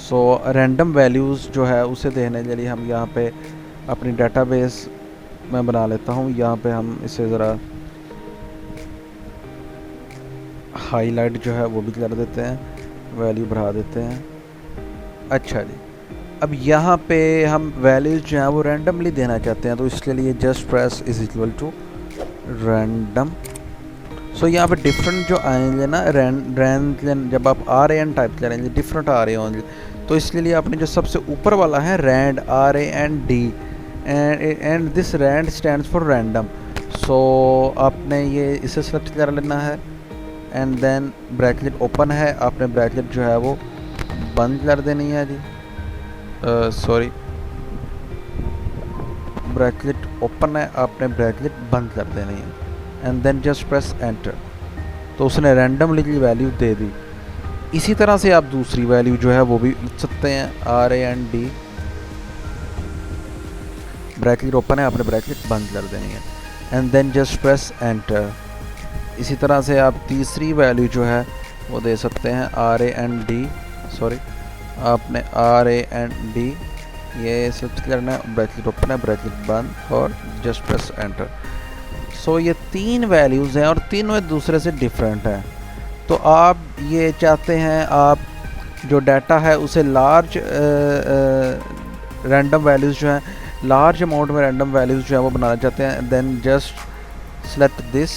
So random values जो है उसे देखने के लिए हम यहाँ पे अपनी डेटाबेस में बना लेता हूँ। यहाँ पे हम इसे ज़रा हाईलाइट जो है वो भी कर देते हैं, वैल्यू बढ़ा देते हैं। अच्छा जी, अब यहाँ पे हम वैल्यूज़ जो हैं वो रैंडमली देना चाहते हैं, तो इसके लिए just press is equal to random. So यहाँ पे डिफरेंट जो आएंगे ना रैंड जब आप RAN टाइप करेंगे डिफरेंट आ रहे होंगे, तो इसके लिए आपने जो सबसे ऊपर वाला है rand RAND and this rand stands for random. So आपने ये इसे सेलेक्ट कर लेना है एंड देन ब्रैकेट ओपन है, आपने ब्रैकेट जो है वो बंद कर देनी है जी। सॉरी, ब्रैकेट ओपन है, आपने ब्रैकेट बंद कर देनी है and then just press enter. तो उसने रैंडमली की वैल्यू दे दी। इसी तरह से आप दूसरी वैल्यू जो है वो भी लिख सकते हैं, RAND, ब्रैकेट ओपन है, आपने ब्रैकेट बंद कर देनी है and then just press enter. इसी तरह से आप तीसरी वैल्यू जो है वो दे सकते हैं, RAND, सॉरी, आपने RAND ये सेलेक्ट करना है, ब्रैकेट ओपन है, ब्रैकेट बंद और जस्ट प्रेस एंटर। सो ये तीन वैल्यूज़ हैं और तीनों एक दूसरे से डिफरेंट हैं। तो आप ये चाहते हैं आप जो डाटा है उसे लार्ज रैंडम वैल्यूज़ जो हैं, लार्ज अमाउंट में रैंडम वैल्यूज़ जो है वो बनाना चाहते हैं, देन जस्ट सेलेक्ट दिस,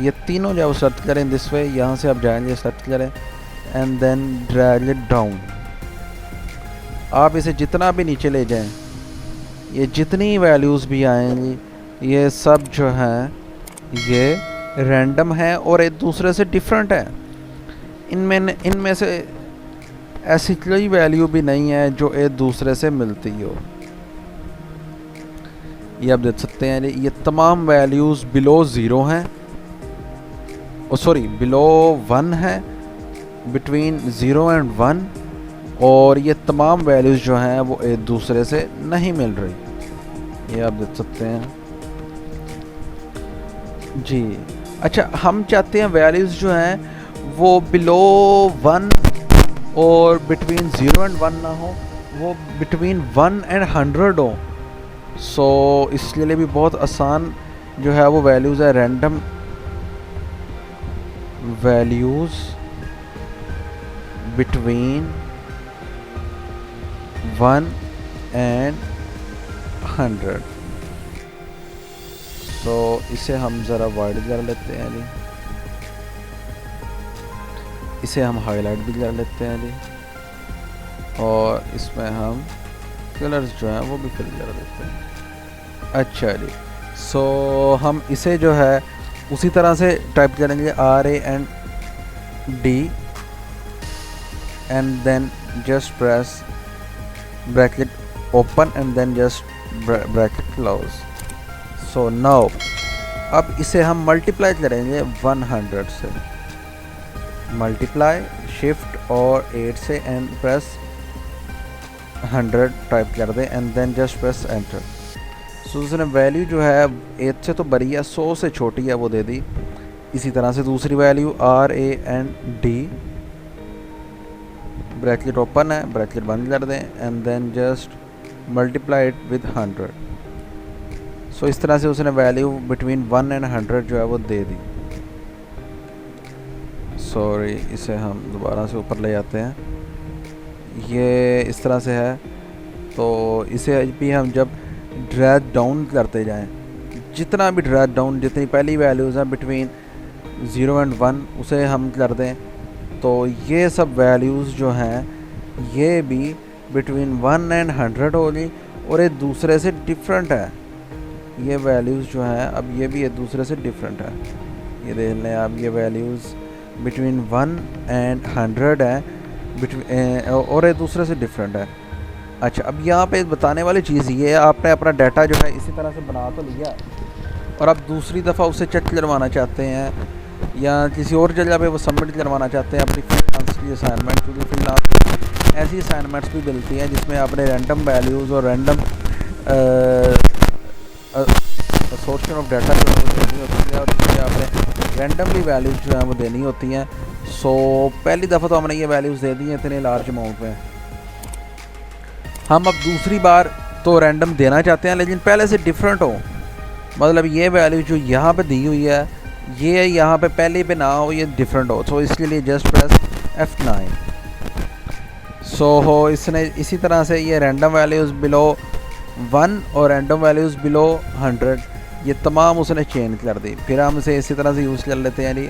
ये तीनों जो है वो सेलेक्ट करें दिस वे। यहाँ से आप जाएंगे, सेलेक्ट करें and then drag it down. आप इसे जितना भी नीचे ले जाएं, ये जितनी वैल्यूज़ भी आएंगी ये सब जो हैं ये रैंडम है और एक दूसरे से डिफरेंट है। इनमें से ऐसी कोई वैल्यू भी नहीं है जो एक दूसरे से मिलती हो। ये आप देख सकते हैं, ये तमाम वैल्यूज़ बिलो ज़ीरो हैं, सॉरी बिलो 1 है, बिटवीन 0 एंड 1, और ये तमाम वैल्यूज़ जो हैं वो एक दूसरे से नहीं मिल रही। ये आप देख सकते हैं जी। अच्छा, हम चाहते हैं वैल्यूज़ जो हैं वो बिलो 1 और बिटवीन 0 एंड 1 ना हो, वो बिटवीन 1 एंड 100 हो। सो इसके लिए भी बहुत आसान जो है वो वैल्यूज़ है, रैंडम वैल्यूज़ बिटवीन 1 एंड 100। तो इसे हम ज़रा वाइड कर लेते हैं जी, इसे हम हाईलाइट भी कर लेते हैं जी, और इसमें हम कलर्स जो हैं वो भी फिल कर देते हैं। अच्छा जी, सो हम इसे जो है उसी तरह से टाइप करेंगे, RAND and then just press bracket open and then just bracket close. So now अब इसे हम मल्टीप्लाई करेंगे 100 से, मल्टीप्लाई शिफ्ट और 8 से एंड प्रेस 100 टाइप कर दें and then just press enter. So उसने वैल्यू जो है 8 से तो बड़ी है, 100 से छोटी है वो दे दी। इसी तरह से दूसरी वैल्यू RAND, ब्रैकेट ओपन है, ब्रैकेट बंद कर दें and then just multiply it with 100। So इस तरह से उसने वैल्यू बिटवीन 1 एंड 100 जो है वो दे दी। सॉरी, इसे हम दोबारा से ऊपर ले जाते हैं, ये इस तरह से है। तो इसे भी हम जब ड्रैग डाउन करते जाएं, जितना भी ड्रैग डाउन, जितनी पहली वैल्यूज़ हैं बिटवीन 0 एंड 1 उसे हम कर दें, तो ये सब वैल्यूज़ जो हैं ये भी बिटवीन 1 एंड 100 होगी और एक दूसरे से डिफरेंट है। ये वैल्यूज़ जो हैं अब ये भी एक दूसरे से डिफरेंट है। ये देख लें आप, ये वैल्यूज़ बिटवीन 1 एंड 100 है और एक दूसरे से डिफरेंट है। अच्छा, अब यहाँ पे बताने वाली चीज़ ये है, आपने अपना डाटा जो है इसी तरह से बना तो लिया और आप दूसरी दफ़ा उसे चेक करवाना चाहते हैं या किसी और जगह पे वो सबमिट करवाना चाहते हैं अपनी फ्रीलांस की असाइनमेंट, क्योंकि फ्रीलांस ऐसी असाइनमेंट्स भी मिलती हैं जिसमें आपने रैंडम वैल्यूज़ और रैंडम सोर्शन ऑफ डाटा जो है वो देनी होती है और इसमें आपने रैंडमली वैल्यूज़ जो है वो देनी होती हैं। सो पहली दफ़ा तो हमने ये वैल्यूज़ दे दी हैं इतने लार्ज अमाउंट में। हम अब दूसरी बार तो रैंडम देना चाहते हैं लेकिन पहले से डिफरेंट हो, मतलब ये वैल्यू जो यहाँ पे दी हुई है ये यहाँ पे पहले पे ना हो, ये डिफरेंट हो। सो इसके लिए जस्ट प्रेस F9। सो इसने इसी तरह से ये रैंडम वैल्यूज़ बिलो 1 और रैंडम वैल्यूज़ बिलो 100 ये तमाम उसने चेंज कर दी। फिर हम इसे इसी तरह से यूज़ कर लेते हैं जी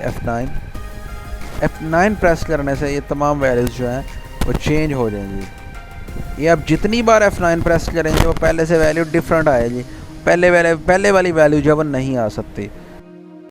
F9 प्रेस करने से ये तमाम वैल्यूज़ जो हैं वो चेंज हो जाएंगी। ये अब जितनी बार F9 प्रेस करेंगे वो पहले से वैल्यू डिफरेंट आएगी, पहले वाली वैल्यू जब नहीं आ सकती।